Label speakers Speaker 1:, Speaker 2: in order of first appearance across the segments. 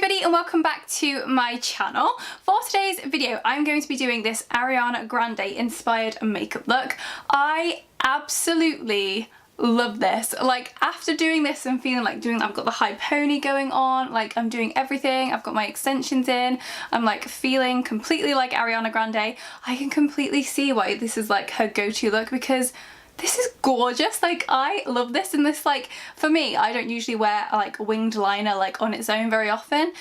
Speaker 1: everybody and welcome back to my channel. For today's video I'm going to be doing this Ariana Grande inspired makeup look. I absolutely love this. Like, after doing this and feeling like I've got the high pony going on, like I'm doing everything, I've got my extensions in, I'm like feeling completely like Ariana Grande. I can completely see why this is like her go-to look, because this is gorgeous. Like, I love this. And this, like, for me, I don't usually wear like a winged liner like on its own very often,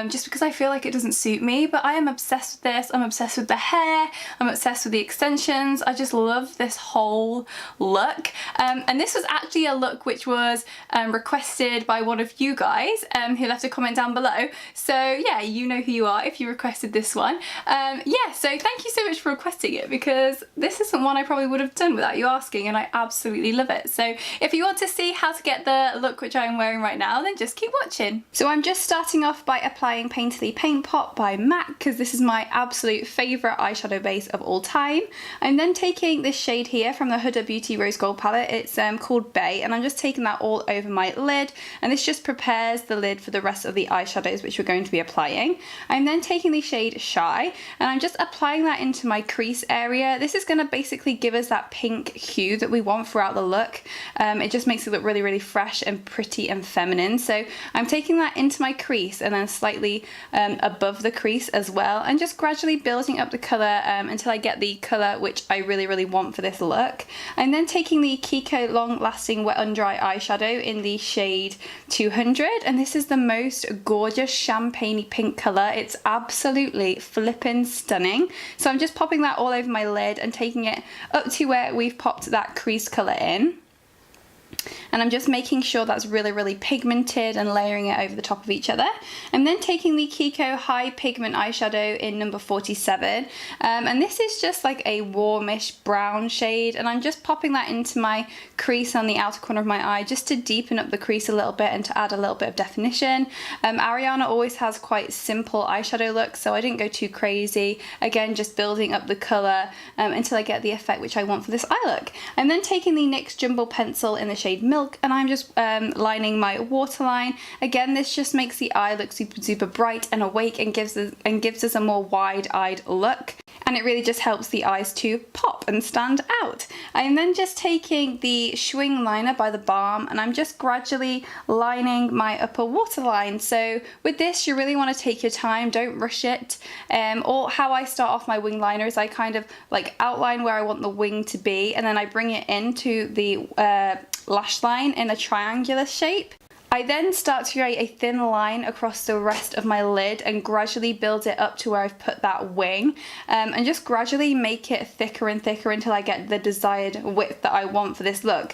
Speaker 1: just because I feel like it doesn't suit me, but I am obsessed with this. I'm obsessed with the hair, I'm obsessed with the extensions. I just love this whole look. And this was actually a look which was requested by one of you guys who left a comment down below. So yeah, you know who you are if you requested this one. Yeah, so thank you so much for requesting it, because this isn't one I probably would have done without you asking, and I absolutely love it. So if you want to see how to get the look which I'm wearing right now, then just keep watching. So I'm just starting off by applying Painterly Paint Pot by MAC, because this is my absolute favourite eyeshadow base of all time. I'm then taking this shade here from the Huda Beauty Rose Gold palette. It's called Bay, and I'm just taking that all over my lid, and this just prepares the lid for the rest of the eyeshadows which we're going to be applying. I'm then taking the shade Shy, and I'm just applying that into my crease area. This is going to basically give us that pink hue that we want throughout the look. It just makes it look really, really fresh and pretty and feminine. So I'm taking that into my crease and then slightly above the crease as well, and just gradually building up the colour until I get the colour which I really, really want for this look. I'm then taking the Kiko Long Lasting Wet n Dry eyeshadow in the shade 200, and this is the most gorgeous champagne pink colour. It's absolutely flippin' stunning. So I'm just popping that all over my lid and taking it up to where we've popped that crease colour in. And I'm just making sure that's really, really pigmented and layering it over the top of each other. I'm then taking the Kiko High Pigment eyeshadow in number 47, and this is just like a warmish brown shade, and I'm just popping that into my crease on the outer corner of my eye just to deepen up the crease a little bit and to add a little bit of definition. Ariana always has quite simple eyeshadow looks, so I didn't go too crazy. Again, just building up the colour until I get the effect which I want for this eye look. I'm then taking the NYX Jumbo Pencil in the shade Milk, and I'm just lining my waterline. Again, this just makes the eye look super, super bright and awake, and gives us a more wide-eyed look, and it really just helps the eyes to pop and stand out. I'm then just taking the Schwing liner by the Balm, and I'm just gradually lining my upper waterline. So with this, you really want to take your time, don't rush it. Or how I start off my wing liner is I kind of like outline where I want the wing to be, and then I bring it into the lash line in a triangular shape. I then start to create a thin line across the rest of my lid and gradually build it up to where I've put that wing, and just gradually make it thicker and thicker until I get the desired width that I want for this look.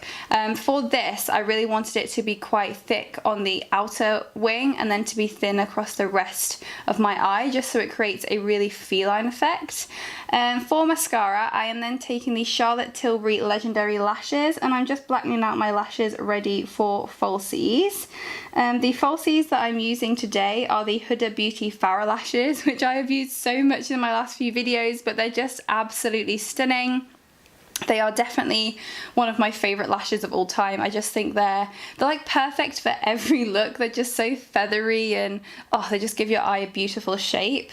Speaker 1: For this, I really wanted it to be quite thick on the outer wing and then to be thin across the rest of my eye, just so it creates a really feline effect. For mascara, I am then taking the Charlotte Tilbury Legendary Lashes, and I'm just blackening out my lashes ready for falsies. The falsies that I'm using today are the Huda Beauty Farrah lashes, which I have used so much in my last few videos, but they're just absolutely stunning. They are definitely one of my favourite lashes of all time. I just think they're like perfect for every look. They're just so feathery, and oh, they just give your eye a beautiful shape.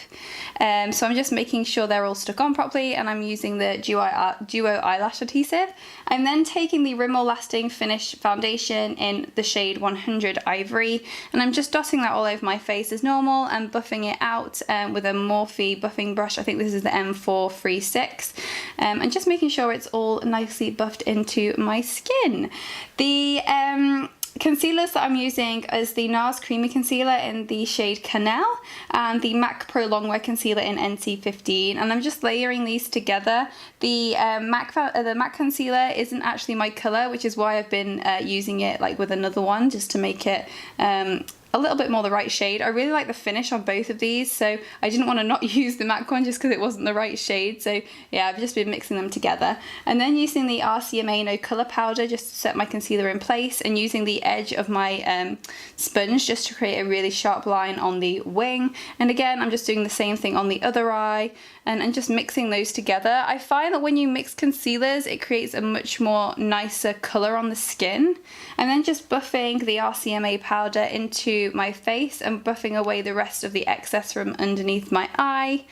Speaker 1: So I'm just making sure they're all stuck on properly, and I'm using the Duo Eyelash Adhesive. I'm then taking the Rimmel Lasting Finish Foundation in the shade 100 Ivory, and I'm just dotting that all over my face as normal and buffing it out with a Morphe buffing brush. I think this is the M436, and just making sure it's all nicely buffed into my skin. The concealers that I'm using is the NARS Creamy Concealer in the shade Canal, and the MAC Pro Longwear Concealer in NC15, and I'm just layering these together. The MAC Concealer isn't actually my colour, which is why I've been using it like with another one, just to make it a little bit more the right shade. I really like the finish on both of these, so I didn't want to not use the MAC one just because it wasn't the right shade. So yeah, I've just been mixing them together. And then using the RCMA No Colour Powder just to set my concealer in place, and using the edge of my sponge just to create a really sharp line on the wing. And again, I'm just doing the same thing on the other eye, and just mixing those together. I find that when you mix concealers, it creates a much more nicer colour on the skin. And then just buffing the RCMA powder into onto my face and buffing away the rest of the excess from underneath my eye.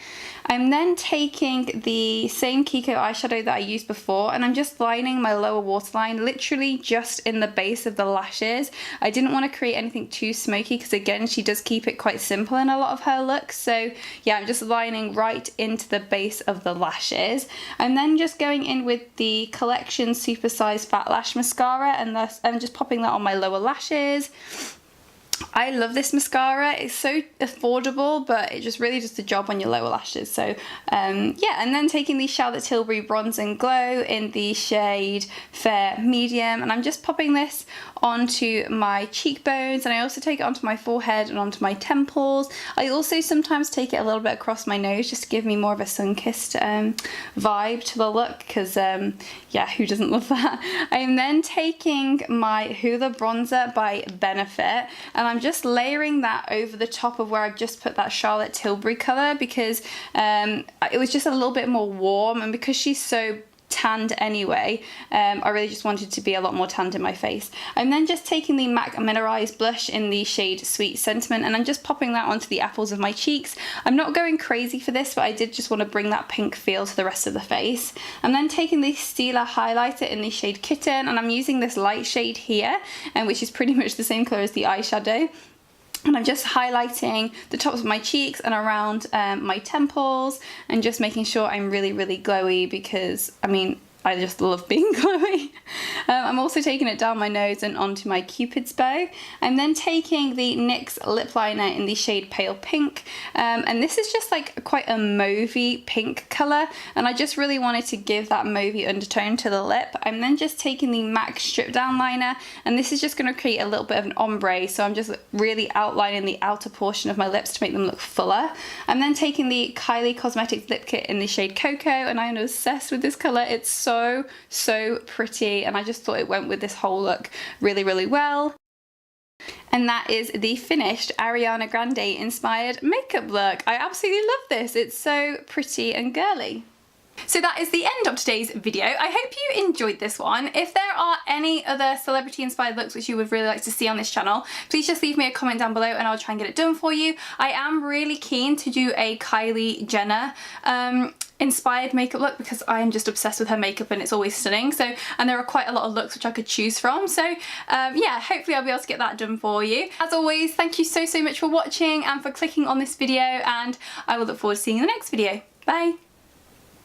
Speaker 1: I'm then taking the same Kiko eyeshadow that I used before, and I'm just lining my lower waterline literally just in the base of the lashes. I didn't want to create anything too smoky because again, she does keep it quite simple in a lot of her looks. So yeah, I'm just lining right into the base of the lashes. I'm then just going in with the Collection Supersize Fat Lash Mascara, and I'm just popping that on my lower lashes. I love this mascara. It's so affordable, but it just really does the job on your lower lashes. So yeah, and then taking the Charlotte Tilbury Bronze and Glow in the shade Fair Medium, and I'm just popping this onto my cheekbones, and I also take it onto my forehead and onto my temples. I also sometimes take it a little bit across my nose just to give me more of a sun-kissed vibe to the look, because yeah, who doesn't love that? I am then taking my Hoola bronzer by Benefit, and I'm just layering that over the top of where I've just put that Charlotte Tilbury colour, because it was just a little bit more warm, and because she's so tanned anyway, I really just wanted to be a lot more tanned in my face. I'm then just taking the MAC Mineralized blush in the shade Sweet Sentiment, and I'm just popping that onto the apples of my cheeks. I'm not going crazy for this, but I did just want to bring that pink feel to the rest of the face. I'm then taking the Stila highlighter in the shade Kitten, and I'm using this light shade here, which is pretty much the same colour as the eyeshadow. And I'm just highlighting the tops of my cheeks and around my temples, and just making sure I'm really, really glowy, because, I mean, I just love being glowy. I'm also taking it down my nose and onto my Cupid's bow. I'm then taking the NYX lip liner in the shade Pale Pink, and this is just like quite a mauvey pink colour, and I just really wanted to give that mauvey undertone to the lip. I'm then just taking the MAC Strip Down Liner, and this is just going to create a little bit of an ombre, so I'm just really outlining the outer portion of my lips to make them look fuller. I'm then taking the Kylie Cosmetics lip kit in the shade Cocoa, and I'm obsessed with this colour. It's so pretty, and I just thought it went with this whole look really, really well. And that is the finished Ariana Grande inspired makeup look. I absolutely love this. It's so pretty and girly. So that is the end of today's video. I hope you enjoyed this one. If there are any other celebrity inspired looks which you would really like to see on this channel, please just leave me a comment down below and I'll try and get it done for you. I am really keen to do a Kylie Jenner inspired makeup look, because I am just obsessed with her makeup and it's always stunning. So, and there are quite a lot of looks which I could choose from. So yeah, hopefully I'll be able to get that done for you. As always, thank you so much for watching and for clicking on this video, and I will look forward to seeing you in the next video. Bye.